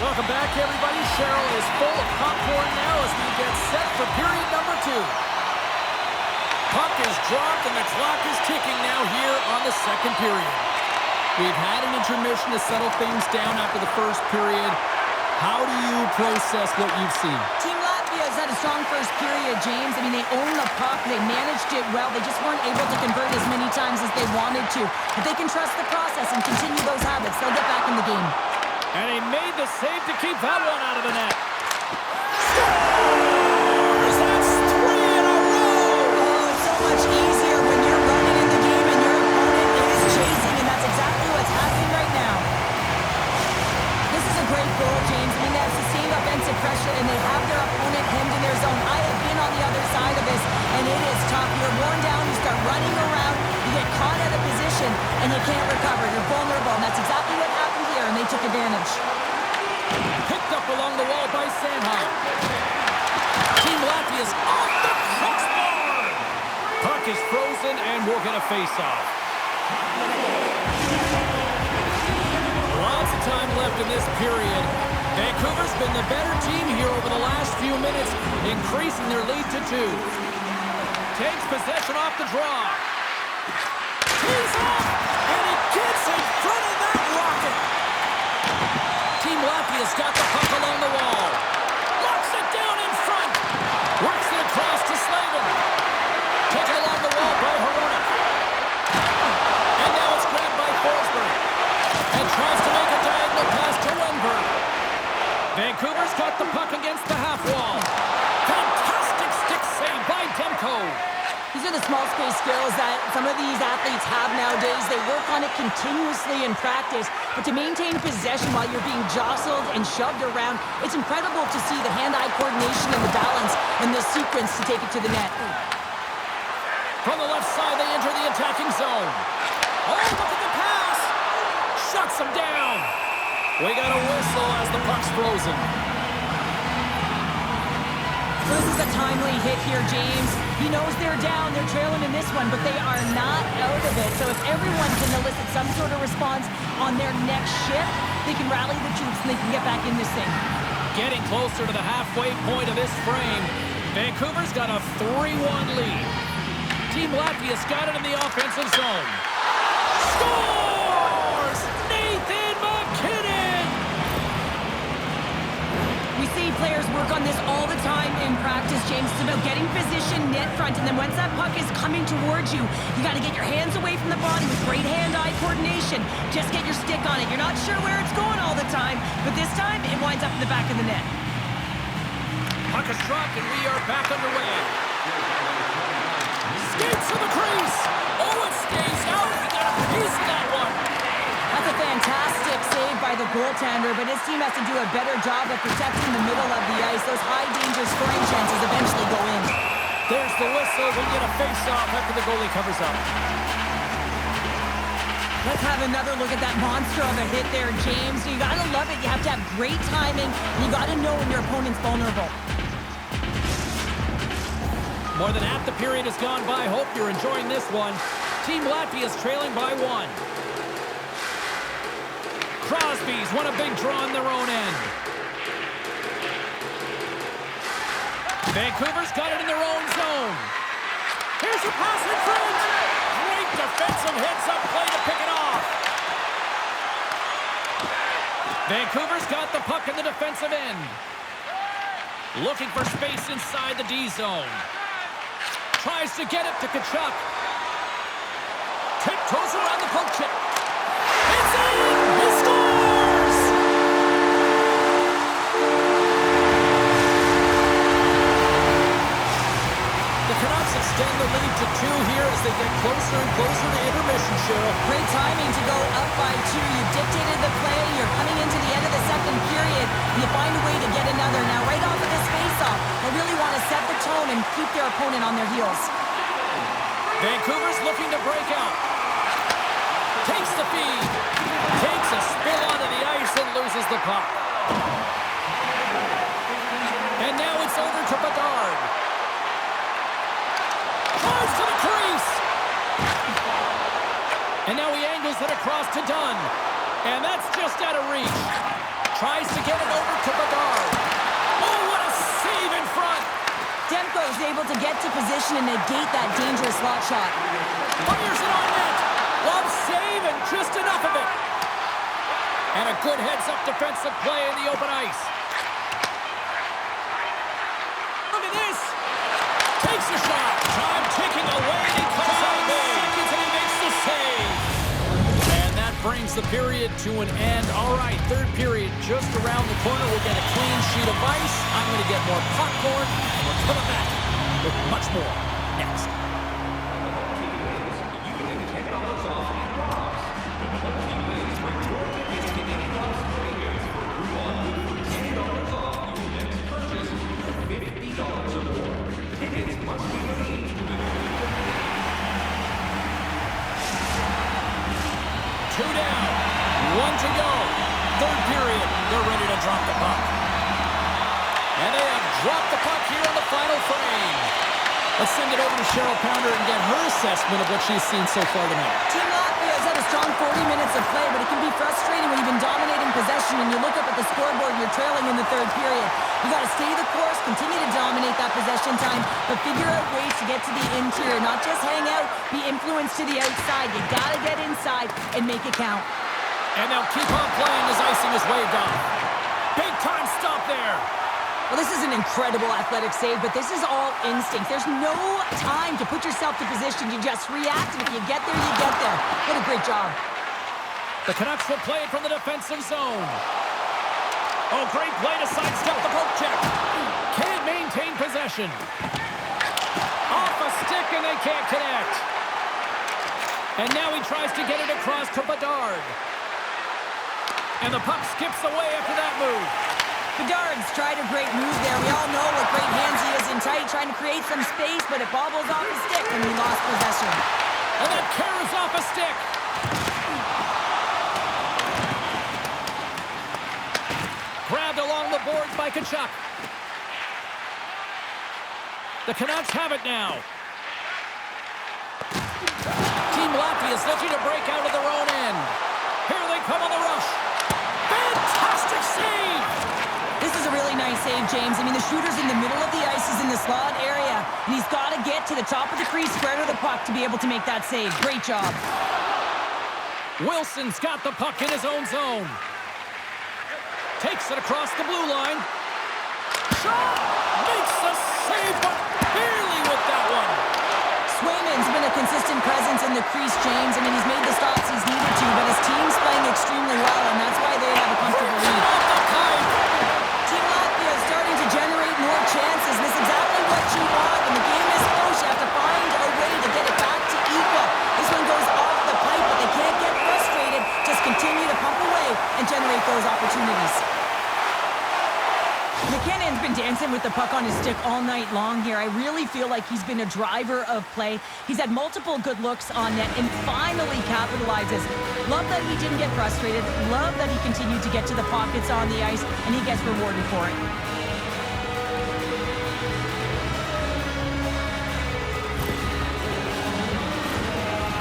Welcome back, everybody. Cheryl is full of popcorn now as we get set for period number 2. Puck is dropped and the clock is ticking now here on the second period. We've had an intermission to settle things down after the first period. How do you process what you've seen? Team Latvia has had a strong first period, James. I mean, they owned the puck. They managed it well. They just weren't able to convert as many times as they wanted to. But they can trust the process and continue those habits. They'll get back in the game. And he made the save to keep that one out of the net. Scores! That's 3 in a row! Oh, it's so much easier when you're running in the game and your opponent is chasing, and that's exactly what's happening right now. This is a great goal, James. I mean, they have sustained offensive pressure, and they have their opponent hemmed in their zone. I have been on the other side of this, and it is tough. You're worn down, you start running around, you get caught out of position, and you can't recover. You're vulnerable, and that's exactly what happened here, and they took advantage. Picked up along the wall by Sandheim. Team Latvia's off the crossbar. Puck is frozen, and we'll get a face-off. Lots of time left in this period. Vancouver's been the better team here over the last few minutes, increasing their lead to 2. Takes possession off the draw. He's off, and he gets in front of that rocket. Team Latvia's got the puck along the wall. Locks it down in front. Works it across to Slavin. Taken along the wall by Hronek. And now it's grabbed by Forsberg. And tries to make a diagonal pass to Wenberg. Vancouver's got the puck against the half wall. Fantastic stick save by Demko. These are the small space skills that some of these athletes have nowadays. They work on it continuously in practice, but to maintain possession while you're being jostled and shoved around, it's incredible to see the hand-eye coordination and the balance and the sequence to take it to the net. From the left side, they enter the attacking zone. Oh, look at the pass! Shuts them down. We got a whistle as the puck's frozen. So this is a timely hit here, James. He knows they're down, they're trailing in this one, but they are not out of it. So if everyone can elicit some sort of response on their next shift, they can rally the troops and they can get back in this thing. Getting closer to the halfway point of this frame, Vancouver's got a 3-1 lead. Team Latvia's got it in the offensive zone. Scores! Nathan McKinnon! We see players work on this all the time in practice, James. It's about getting position net front, and then once that puck is coming towards you, you got to get your hands away from the body with great hand-eye coordination. Just get your stick on it. You're not sure where it's going all the time, but this time it winds up in the back of the net. Puck is dropped, and we are back underway. Skates to the crease. Oh, it stays out. He got a piece of that one. That's a fantastic save by the goaltender, but his team has to do a better job of protecting the middle of the ice. Those high-danger scoring chances eventually go in. There's the whistle. We get a face-off after the goalie covers up. Let's have another look at that monster of a hit there, James. You got to love it. You have to have great timing. You got to know when your opponent's vulnerable. More than half the period has gone by. Hope you're enjoying this one. Team Latvia is trailing by 1. Crosby's won a big draw in their own end. Vancouver's got it in their own zone. Here's a pass in front. Great defensive heads-up play to pick it off. Vancouver's got the puck in the defensive end. Looking for space inside the D zone. Tries to get it to Tkachuk. Tiptoes around the poke check. It's in! He scores! The Canucks extend the lead to 2 here as they get closer and closer to intermission, Cheryl. Great timing to go up by 2. You dictated the play. You're coming into the end of the second period. You find a way to get another. Now, right off of this face-off, they really want to set the tone and keep their opponent on their heels. Vancouver's looking to break out. Takes the feed. Takes a spill onto the ice and loses the puck. And now it's over to Bedard. Drives to the crease. And now he angles it across to Dunn. And that's just out of reach. Tries to get get it over to Bedard. Oh, what a save in front. Demko is able to get to position and negate that dangerous slot shot. Fires it on net. Love save and just enough of it. And a good heads-up defensive play in the open ice. Look at this. Takes a shot. Time ticking away. He comes out seconds and he makes the save. And that brings the period to an end. All right, third period just around the corner. We'll get a clean sheet of ice. I'm going to get more popcorn. And we're coming back with much more next. Two down, one to go. Third period, they're ready to drop the puck. And they have dropped the puck here in the final frame. Let's send it over to Cheryl Pounder and get her assessment of what she's seen so far tonight. Team Latvia has had a strong 40 minutes of play, but it can be frustrating when you've been dominating possession and you look up at the scoreboard and you're trailing in the third period. You got to stay the course, continue to dominate that possession time, but figure out ways to get to the interior, not just hang out, be influenced to the outside. You got to get inside and make it count. And they'll keep on playing as icing is waved off. Big time stop there. Well, this is an incredible athletic save, but this is all instinct. There's no time to put yourself to position. You just react, and if you get there, you get there. What a great job. The Canucks will play it from the defensive zone. Oh, great play to sidestep the poke check. Can't maintain possession. Off a stick, and they can't connect. And now he tries to get it across to Bedard. And the puck skips away after that move. Bedard's tried a great move there. We all know what great hands he is in tight, trying to create some space, but it bobbles off his stick, and he lost possession. And that carries off a stick. Grabbed along the boards by Tkachuk. The Canucks have it now. Team Latvia is looking to break out of their own end. Here they come on the rush. Fantastic save! This is a really nice save, James. I mean, the shooter's in the middle of the ice. He's in the slot area, and he's got to get to the top of the crease, square to the puck to be able to make that save. Great job. Wilson's got the puck in his own zone. Takes it across the blue line. Shot! Makes the save, but barely with that one. Swayman's been a consistent presence in the crease, James. I mean, he's made the stops he's needed to, but his team's playing extremely well, and that's why they have a comfortable lead. Team Latvia is starting to generate more chances. This is exactly what you want. When the game is close, you have to find a way to get it back to equal. This one goes off the pipe, but they can't get frustrated. Just continue to pump away and generate those opportunities. McKinnon's been dancing with the puck on his stick all night long here. I really feel like he's been a driver of play. He's had multiple good looks on net and finally capitalizes. Love that he didn't get frustrated. Love that he continued to get to the pockets on the ice, and he gets rewarded for it.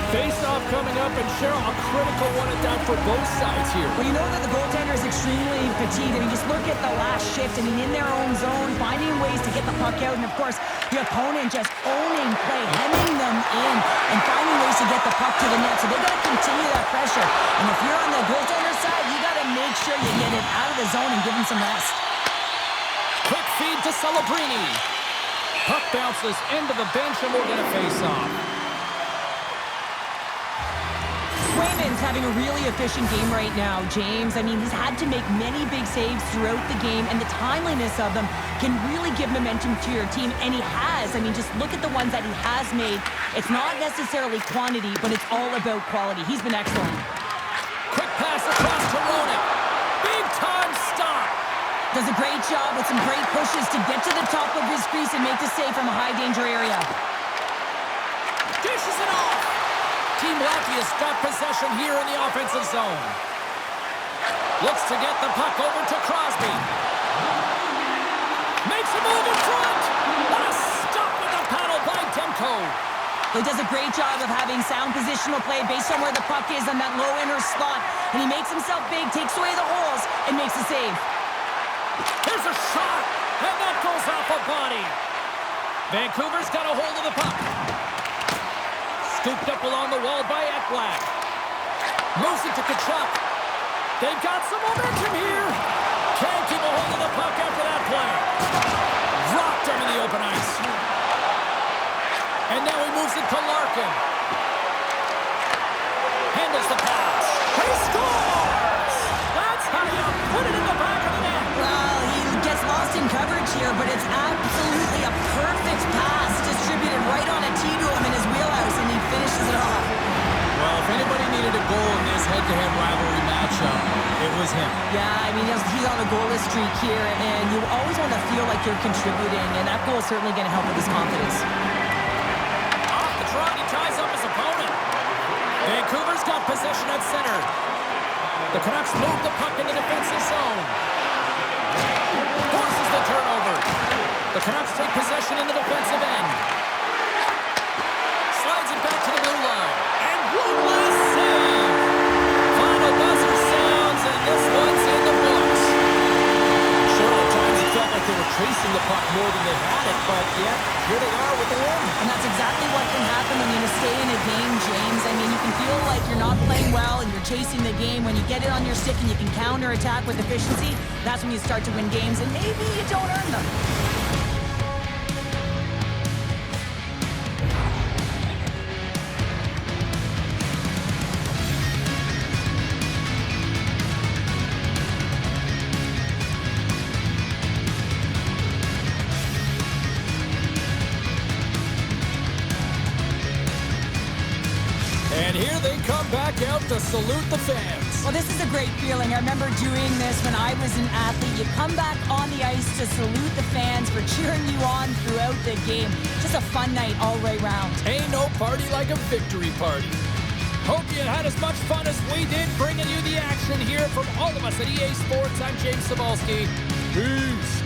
Face-off coming up, and Cheryl, a critical one at that for both sides here. Well, you know that the goaltender is extremely fatigued. I mean, just look at the last shift. I mean, in their own zone, finding ways to get the puck out. And, of course, the opponent just owning play, hemming them in, and finding ways to get the puck to the net. So they got to continue that pressure. And if you're on the goaltender side, you got to make sure you get it out of the zone and give him some rest. Quick feed to Celebrini. Puck bounces into the bench, and we'll get a face-off. Swayman's having a really efficient game right now, James. I mean, he's had to make many big saves throughout the game, and the timeliness of them can really give momentum to your team, and he has. I mean, just look at the ones that he has made. It's not necessarily quantity, but it's all about quality. He's been excellent. Quick pass across to Roenick. Big time stop. Does a great job with some great pushes to get to the top of his crease and make the save from a high-danger area. Dishes it off. Team Latvia's got possession here in the offensive zone. Looks to get the puck over to Crosby. Makes a move in front. What a stop with the paddle by Demko. He does a great job of having sound positional play based on where the puck is on that low inner slot. And he makes himself big, takes away the holes, and makes a save. Here's a shot, and that goes off a body. Vancouver's got a hold of the puck. Scooped up along the wall by Ekblad. Moves it to Tkachuk. They've got some momentum here. Can't keep a hold of the puck after that play. Rocked him in the open ice. And now he moves it to Larkin. Handles the pass. He scores! That's how you put it in the back of the net. Well, he gets lost in coverage here, but it's absolutely a perfect pass distributed right on a tee to him in his wheelhouse, and he finishes it off. Well, if anybody needed a goal in this head-to-head rivalry matchup, it was him. Yeah, I mean, he's on a goalless streak here, and you always want to feel like you're contributing, and that goal is certainly going to help with his confidence. Off the trot, he ties up his opponent. Vancouver's got possession at center. The Canucks move the puck in the defensive zone. Forces the turnover. The Canucks take possession in the defensive end. Slides it back to the blue line. And one last save. Final buzzer sounds, and this one's in the books. Sure, at times it felt like they were chasing the puck more than they had it, but yeah, here they are with the win. And that's exactly what can happen when you stay in a game, James. I mean, you can feel like you're not playing well and you're chasing the game. When you get it on your stick and you can counter-attack with efficiency, that's when you start to win games, and maybe you don't earn them. And here they come back out to salute the fans. Well, this is a great feeling. I remember doing this when I was an athlete. You come back on the ice to salute the fans for cheering you on throughout the game. Just a fun night all the way round. Ain't no party like a victory party. Hope you had as much fun as we did bringing you the action here from all of us at EA Sports. I'm James Cybulski. Peace.